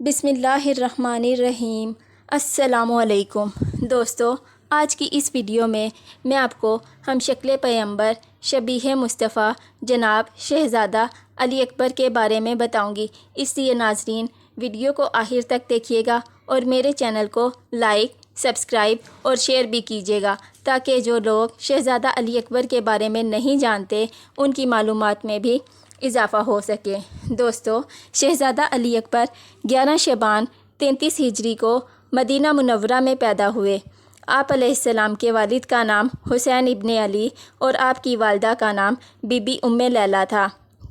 بسم اللہ الرحمن الرحیم۔ السلام علیکم دوستو، آج کی اس ویڈیو میں آپ کو ہم شکل پیغمبر شبیہ مصطفیٰ جناب شہزادہ علی اکبر کے بارے میں بتاؤں گی، اس لیے ناظرین ویڈیو کو آخر تک دیکھیے گا اور میرے چینل کو لائک، سبسکرائب اور شیئر بھی کیجیے گا تاکہ جو لوگ شہزادہ علی اکبر کے بارے میں نہیں جانتے ان کی معلومات میں بھی اضافہ ہو سکے۔ دوستو، شہزادہ علی اکبر 11 شعبان 33 ہجری کو مدینہ منورہ میں پیدا ہوئے۔ آپ علیہ السلام کے والد کا نام حسین ابن علی اور آپ کی والدہ کا نام بی بی ام لیلہ تھا۔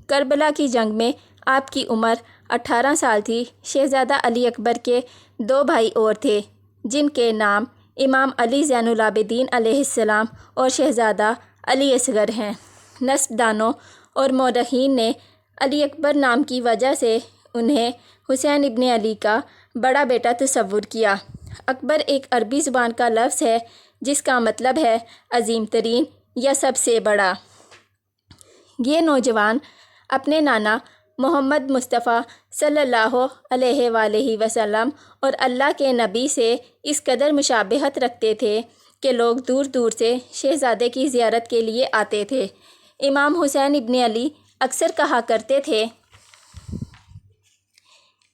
کربلا کی جنگ میں آپ کی عمر 18 سال تھی۔ شہزادہ علی اکبر کے 2 بھائی اور تھے جن کے نام امام علی زین العابدین علیہ السلام اور شہزادہ علی اصغر ہیں۔ نسب دانوں اور مورخین نے علی اکبر نام کی وجہ سے انہیں حسین ابن علی کا بڑا بیٹا تصور کیا۔ اکبر ایک عربی زبان کا لفظ ہے جس کا مطلب ہے عظیم ترین یا سب سے بڑا۔ یہ نوجوان اپنے نانا محمد مصطفیٰ صلی اللہ علیہ وآلہ وسلم اور اللہ کے نبی سے اس قدر مشابہت رکھتے تھے کہ لوگ دور دور سے شہزادے کی زیارت کے لیے آتے تھے۔ امام حسین ابن علی اکثر کہا کرتے تھے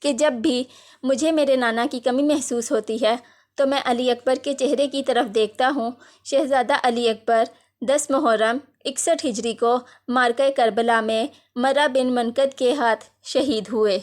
کہ جب بھی مجھے میرے نانا کی کمی محسوس ہوتی ہے تو میں علی اکبر کے چہرے کی طرف دیکھتا ہوں۔ شہزادہ علی اکبر 10 محرم 61 ہجری کو معرکہ کربلا میں مرہ بن منقد کے ہاتھ شہید ہوئے۔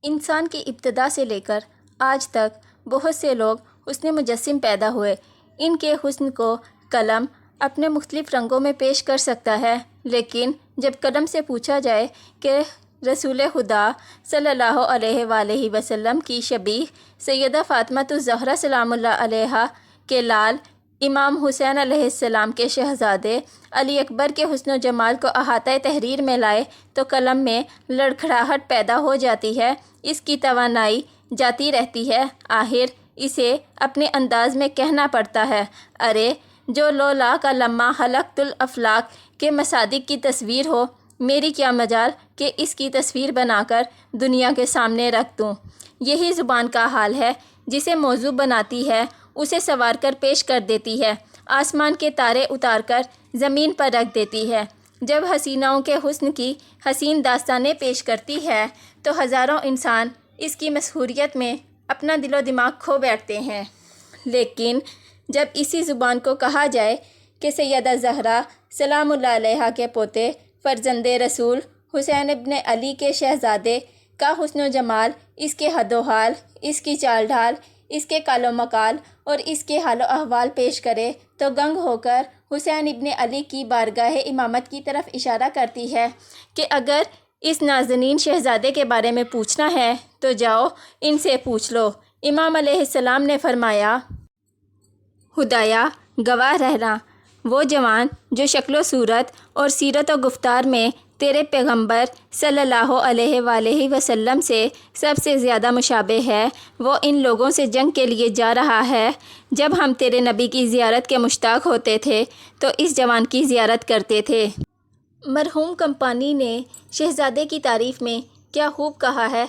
انسان کی ابتدا سے لے کر آج تک بہت سے لوگ حسن مجسم پیدا ہوئے۔ ان کے حسن کو قلم اپنے مختلف رنگوں میں پیش کر سکتا ہے، لیکن جب قلم سے پوچھا جائے کہ رسول خدا صلی اللہ علیہ وآلہ وسلم کی شبیہ سیدہ فاطمہ الزہرا سلام اللہ علیہا کے لال امام حسین علیہ السلام کے شہزادے علی اکبر کے حسن و جمال کو احاطۂ تحریر میں لائے تو قلم میں لڑکھڑاہٹ پیدا ہو جاتی ہے، اس کی توانائی جاتی رہتی ہے، آخر اسے اپنے انداز میں کہنا پڑتا ہے، ارے جو لولا کا لمحہ خلقت الافلاک کے مصادق کی تصویر ہو، میری کیا مجال کہ اس کی تصویر بنا کر دنیا کے سامنے رکھ دوں۔ یہی زبان کا حال ہے، جسے موضوع بناتی ہے اسے سنوار کر پیش کر دیتی ہے، آسمان کے تارے اتار کر زمین پر رکھ دیتی ہے۔ جب حسیناؤں کے حسن کی حسین داستانیں پیش کرتی ہے تو ہزاروں انسان اس کی مسحوریت میں اپنا دل و دماغ کھو بیٹھتے ہیں، لیکن جب اسی زبان کو کہا جائے کہ سیدہ زہرا سلام اللہ علیہا کے پوتے فرزند رسول حسین ابن علی کے شہزادے کا حسن و جمال، اس کے حد و حال، اس کی چال ڈھال، اس کے قال و مقال اور اس کے حال و احوال پیش کرے تو گنگ ہو کر حسین ابن علی کی بارگاہ امامت کی طرف اشارہ کرتی ہے کہ اگر اس نازنین شہزادے کے بارے میں پوچھنا ہے تو جاؤ ان سے پوچھ لو۔ امام علیہ السلام نے فرمایا، خدایا گواہ رہنا، وہ جوان جو شکل و صورت اور سیرت و گفتار میں تیرے پیغمبر صلی اللہ علیہ وآلہ وسلم سے سب سے زیادہ مشابہ ہے، وہ ان لوگوں سے جنگ کے لیے جا رہا ہے۔ جب ہم تیرے نبی کی زیارت کے مشتاق ہوتے تھے تو اس جوان کی زیارت کرتے تھے۔ مرحوم کمپانی نے شہزادے کی تعریف میں کیا خوب کہا ہے،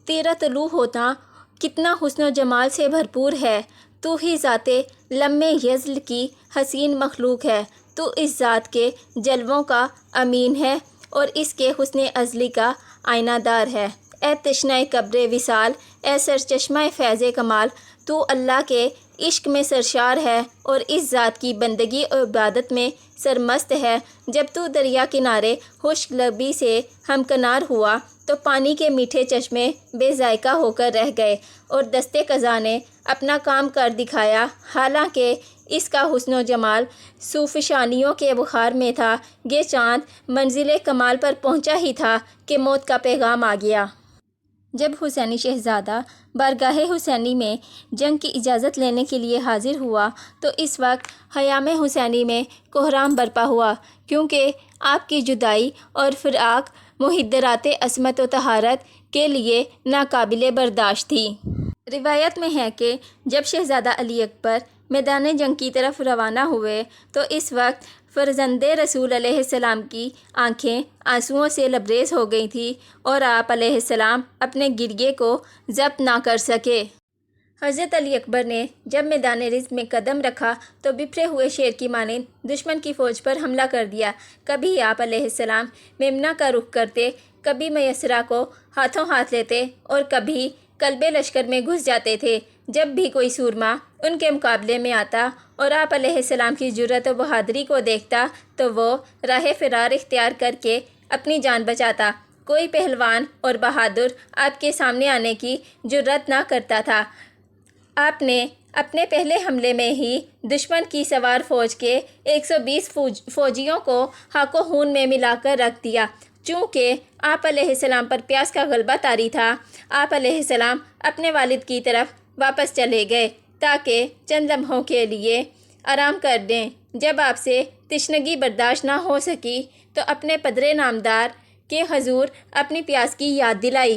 تیرا طلوع ہونا کتنا حسن و جمال سے بھرپور ہے، تو ہی ذات لمع یزل کی حسین مخلوق ہے، تو اس ذات کے جلووں کا امین ہے اور اس کے حسن ازلی کا آئینہ دار ہے۔ اے تشنہ قبر وصال، اے سرچشمہ فیض کمال، تو اللہ کے عشق میں سرشار ہے اور اس ذات کی بندگی اور عبادت میں سرمست ہے۔ جب تو دریا کنارے خشک لبی سے ہمکنار ہوا تو پانی کے میٹھے چشمے بے ذائقہ ہو کر رہ گئے اور دست قضا نے اپنا کام کر دکھایا، حالانکہ اس کا حسن و جمال سوفشانیوں کے بخار میں تھا۔ یہ چاند منزل کمال پر پہنچا ہی تھا کہ موت کا پیغام آ گیا۔ جب حسینی شہزادہ بارگاہ حسینی میں جنگ کی اجازت لینے کے لیے حاضر ہوا تو اس وقت خیام حسینی میں کوہرام برپا ہوا، کیونکہ آپ کی جدائی اور فراق محدرات عصمت و طہارت کے لیے ناقابل برداشت تھی۔ روایت میں ہے کہ جب شہزادہ علی اکبر میدان جنگ کی طرف روانہ ہوئے تو اس وقت فرزند رسول علیہ السلام کی آنکھیں آنسوؤں سے لبریز ہو گئی تھیں اور آپ علیہ السلام اپنے گریے کو ضبط نہ کر سکے۔ حضرت علی اکبر نے جب میدان رزق میں قدم رکھا تو بپھرے ہوئے شیر کی مانند دشمن کی فوج پر حملہ کر دیا۔ کبھی آپ علیہ السلام میمنہ کا رخ کرتے، کبھی میسرہ کو ہاتھوں ہاتھ لیتے اور کبھی قلب لشکر میں گھس جاتے تھے۔ جب بھی کوئی سورما ان کے مقابلے میں آتا اور آپ علیہ السلام کی جرأت و بہادری کو دیکھتا تو وہ راہ فرار اختیار کر کے اپنی جان بچاتا۔ کوئی پہلوان اور بہادر آپ کے سامنے آنے کی جرأت نہ کرتا تھا۔ آپ نے اپنے پہلے حملے میں ہی دشمن کی سوار فوج کے 120 فوجیوں کو خاک و خون میں ملا کر رکھ دیا۔ چونکہ آپ علیہ السلام پر پیاس کا غلبہ طاری تھا، آپ علیہ السلام اپنے والد کی طرف واپس چلے گئے تاکہ چند لمحوں کے لیے آرام کر دیں۔ جب آپ سے تشنگی برداشت نہ ہو سکی تو اپنے پدر نامدار کے حضور اپنی پیاس کی یاد دلائی۔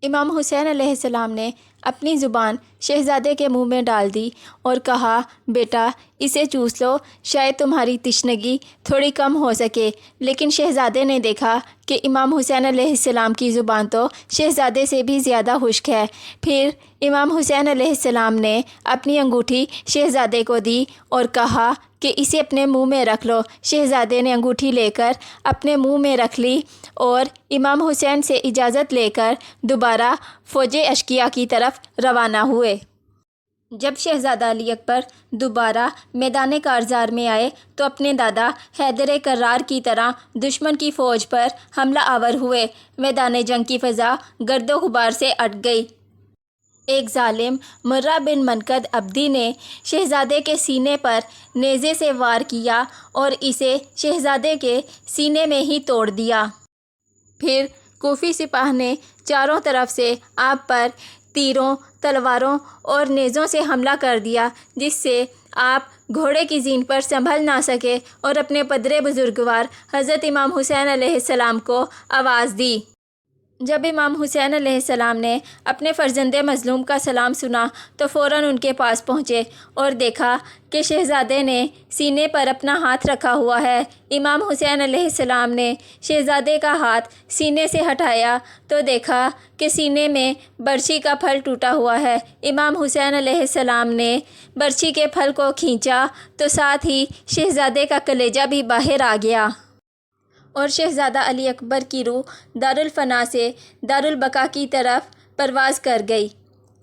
امام حسین علیہ السلام نے اپنی زبان شہزادے کے منہ میں ڈال دی اور کہا، بیٹا اسے چوس لو، شاید تمہاری تشنگی تھوڑی کم ہو سکے۔ لیکن شہزادے نے دیکھا کہ امام حسین علیہ السلام کی زبان تو شہزادے سے بھی زیادہ خشک ہے۔ پھر امام حسین علیہ السلام نے اپنی انگوٹھی شہزادے کو دی اور کہا کہ اسے اپنے منہ میں رکھ لو۔ شہزادے نے انگوٹھی لے کر اپنے منہ میں رکھ لی اور امام حسین سے اجازت لے کر دوبارہ فوج اشقیاء کی طرف روانہ ہوئے۔ جب شہزادہ علی اکبر دوبارہ میدان کارزار میں آئے تو اپنے دادا حیدر کرار کی طرح دشمن کی فوج پر حملہ آور ہوئے۔ میدان جنگ کی فضا گرد و غبار سے اٹھ گئی۔ ایک ظالم مرہ بن منقد عبدی نے شہزادے کے سینے پر نیزے سے وار کیا اور اسے شہزادے کے سینے میں ہی توڑ دیا۔ پھر کوفی سپاہ نے چاروں طرف سے آپ پر تیروں، تلواروں اور نیزوں سے حملہ کر دیا، جس سے آپ گھوڑے کی زین پر سنبھل نہ سکے اور اپنے پدر بزرگوار حضرت امام حسین علیہ السلام کو آواز دی۔ جب امام حسین علیہ السلام نے اپنے فرزند مظلوم کا سلام سنا تو فوراً ان کے پاس پہنچے اور دیکھا کہ شہزادے نے سینے پر اپنا ہاتھ رکھا ہوا ہے۔ امام حسین علیہ السلام نے شہزادے کا ہاتھ سینے سے ہٹایا تو دیکھا کہ سینے میں برچھی کا پھل ٹوٹا ہوا ہے۔ امام حسین علیہ السلام نے برچھی کے پھل کو کھینچا تو ساتھ ہی شہزادے کا کلیجہ بھی باہر آ گیا اور شہزادہ علی اکبر کی روح دارالفنا سے دارالبقا کی طرف پرواز کر گئی۔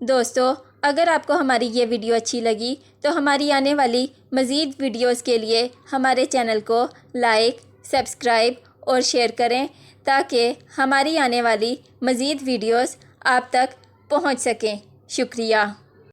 دوستو، اگر آپ کو ہماری یہ ویڈیو اچھی لگی تو ہماری آنے والی مزید ویڈیوز کے لیے ہمارے چینل کو لائک، سبسکرائب اور شیئر کریں تاکہ ہماری آنے والی مزید ویڈیوز آپ تک پہنچ سکیں۔ شکریہ۔